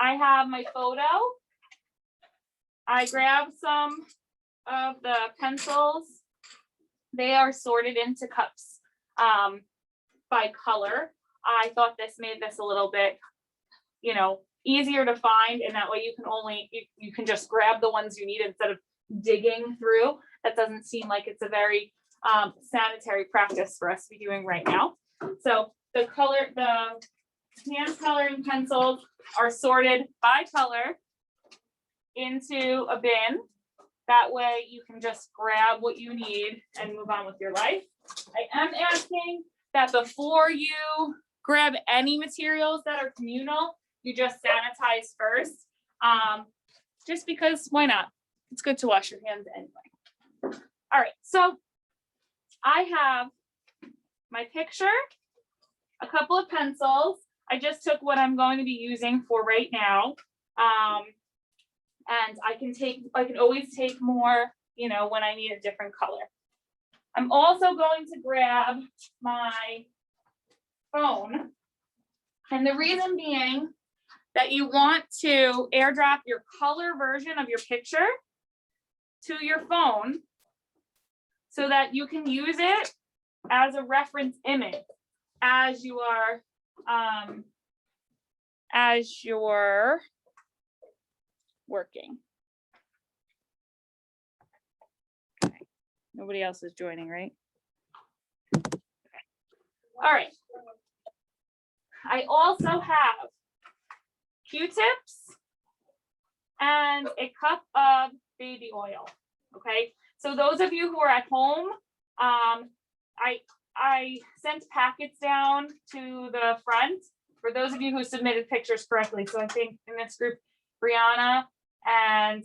I have my photo. I grabbed some of the pencils. They are sorted into cups by color. I thought this made this a little bit, easier to find, and that way you can you can just grab the ones you need instead of digging through. That doesn't seem like it's a very sanitary practice for us to be doing right now. So the hand coloring pencils are sorted by color into a bin. That way you can just grab what you need and move on with your life. I am asking that before you grab any materials that are communal, you just sanitize first. Just because, why not? It's good to wash your hands anyway. All right, so I have my picture, a couple of pencils. I just took what I'm going to be using for right now. And I can always take more, when I need a different color. I'm also going to grab my phone. And the reason being that you want to airdrop your color version of your picture to your phone so that you can use it as a reference image as you're working. Okay. Nobody else is joining, right? Okay. All right. I also have Q-tips and a cup of baby oil. Okay, so those of you who are at home, I sent packets down to the front for those of you who submitted pictures correctly. So I think in this group, Brianna and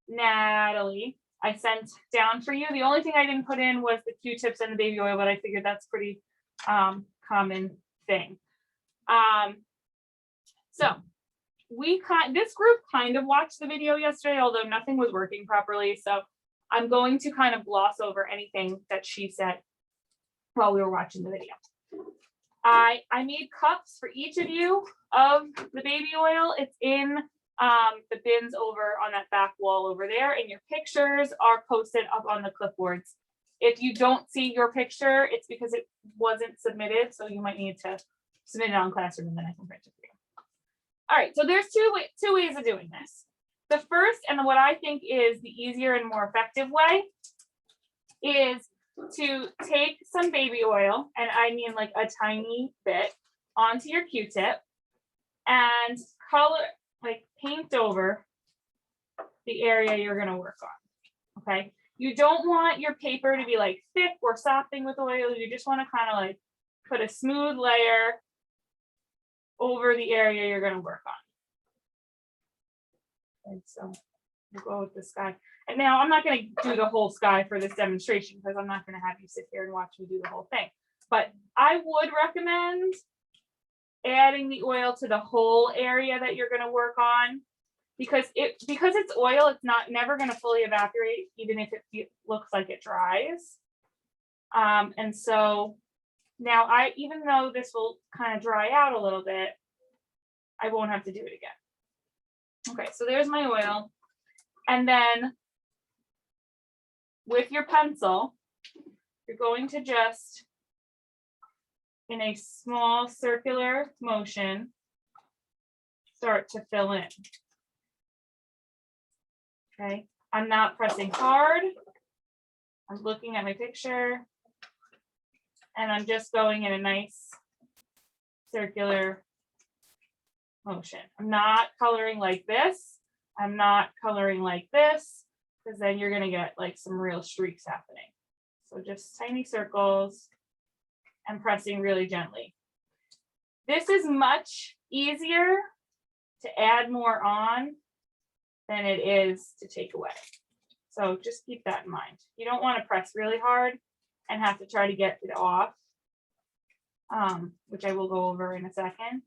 Natalie, I sent down for you. The only thing I didn't put in was the Q-tips and the baby oil, but I figured that's pretty common thing. So this group kind of watched the video yesterday, although nothing was working properly. So I'm going to kind of gloss over anything that she said while we were watching the video. I made cups for each of you of the baby oil. It's in the bins over on that back wall over there, and your pictures are posted up on the clipboards. If you don't see your picture, it's because it wasn't submitted, so you might need to submit it on Classroom and then I can print it for you. All right, so there's two ways of doing this. The first, and what I think is the easier and more effective way, is to take some baby oil, and I mean like a tiny bit, onto your Q-tip and paint over the area you're going to work on. Okay, you don't want your paper to be like thick or sopping with oil. You just want to kind of like put a smooth layer over the area you're going to work on. And so we'll go with the sky. And now I'm not going to do the whole sky for this demonstration because I'm not going to have you sit here and watch me do the whole thing. But I would recommend adding the oil to the whole area that you're going to work on, because it's oil, it's never going to fully evaporate, even if it looks like it dries. And so now even though this will kind of dry out a little bit, I won't have to do it again. Okay, so there's my oil. And then with your pencil, you're going to just, in a small circular motion, start to fill in. Okay, I'm not pressing hard. I'm looking at my picture. And I'm just going in a nice circular motion. I'm not coloring like this. I'm not coloring like this, because then you're going to get like some real streaks happening. So just tiny circles and pressing really gently. This is much easier to add more on than it is to take away. So just keep that in mind. You don't want to press really hard and have to try to get it off, which I will go over in a second.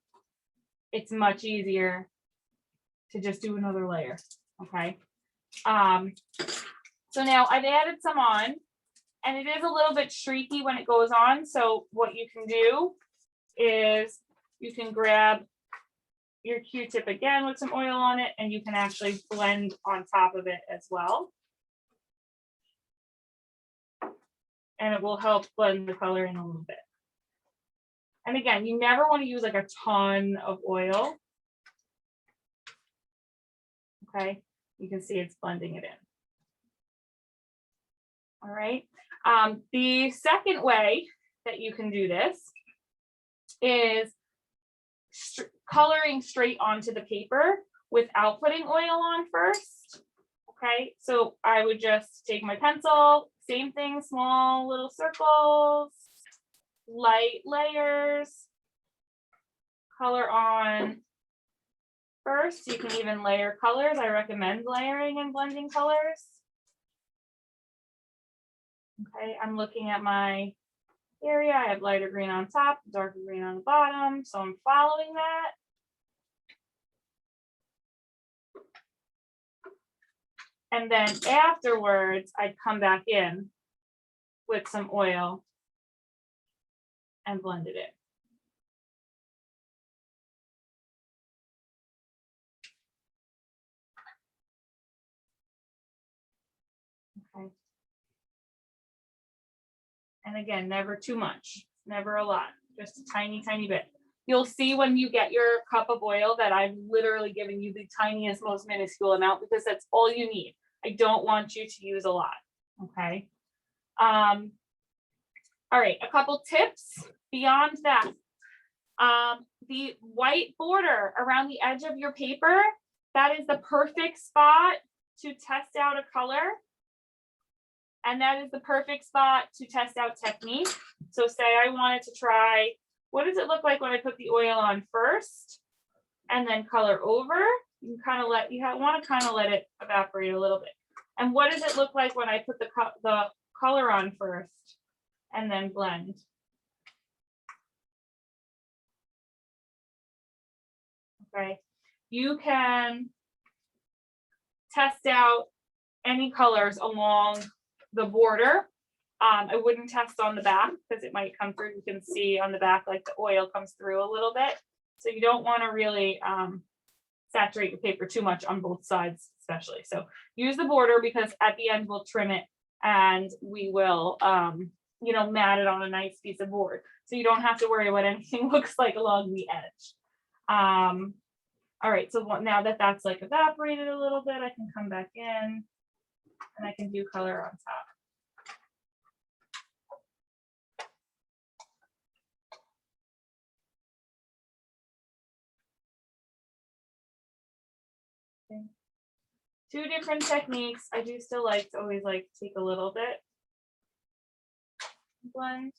It's much easier to just do another layer, okay? So now I've added some on, and it is a little bit streaky when it goes on. So what you can do is you can grab your Q-tip again with some oil on it, and you can actually blend on top of it as well. And it will help blend the color in a little bit. And again, you never want to use like a ton of oil. Okay, you can see it's blending it in. All right. The second way that you can do this is coloring straight onto the paper without putting oil on first. Okay, so I would just take my pencil, same thing, small little circles, light layers, color on first. You can even layer colors. I recommend layering and blending colors. Okay, I'm looking at my area. I have lighter green on top, darker green on the bottom, so I'm following that. And then afterwards, I'd come back in with some oil and blend it in. Okay. And again, never too much, never a lot, just a tiny, tiny bit. You'll see when you get your cup of oil that I've literally given you the tiniest, most minuscule amount because that's all you need. I don't want you to use a lot, okay? All right, a couple tips beyond that. The white border around the edge of your paper, that is the perfect spot to test out a color. And that is the perfect spot to test out technique. So say I wanted to try, what does it look like when I put the oil on first and then color over? You can kind of want to kind of let it evaporate a little bit. And what does it look like when I put the color on first and then blend? Okay, you can test out any colors along the border. I wouldn't test on the back because it might come through. You can see on the back like the oil comes through a little bit. So you don't want to really saturate your paper too much on both sides, especially. So use the border because at the end we'll trim it and we will mat it on a nice piece of board. So you don't have to worry what anything looks like along the edge. All right, so now that that's like evaporated a little bit, I can come back in and I can do color on top. Okay. Two different techniques. I do still like to always like take a little bit. Blend.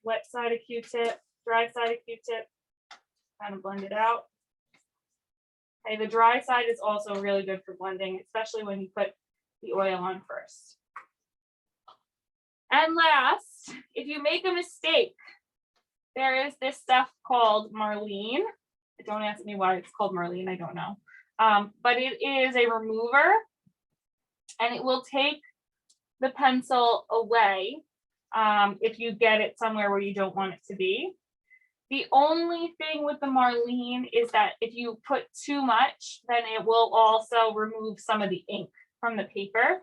Wet side of Q-tip, dry side of Q-tip. Kind of blend it out. Okay, the dry side is also really good for blending, especially when you put the oil on first. And last, if you make a mistake, there is this stuff called Marlene. Don't ask me why it's called Marlene, I don't know. But it is a remover and it will take the pencil away if you get it somewhere where you don't want it to be. The only thing with the Marlene is that if you put too much, then it will also remove some of the ink from the paper.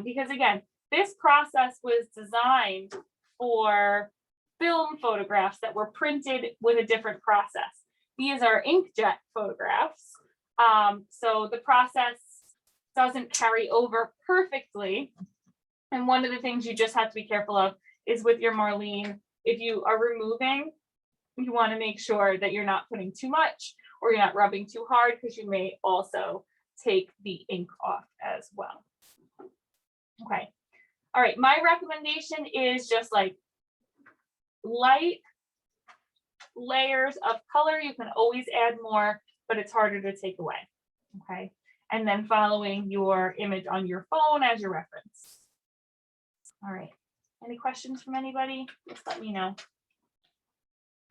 Because again, this process was designed for film photographs that were printed with a different process. These are inkjet photographs. So the process doesn't carry over perfectly. And one of the things you just have to be careful of is with your Marlene, if you are removing, you want to make sure that you're not putting too much or you're not rubbing too hard because you may also take the ink off as well. Okay. All right. My recommendation is just like light layers of color. You can always add more, but it's harder to take away. Okay. And then following your image on your phone as your reference. All right. Any questions from anybody? Just let me know.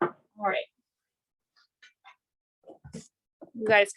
All right. You guys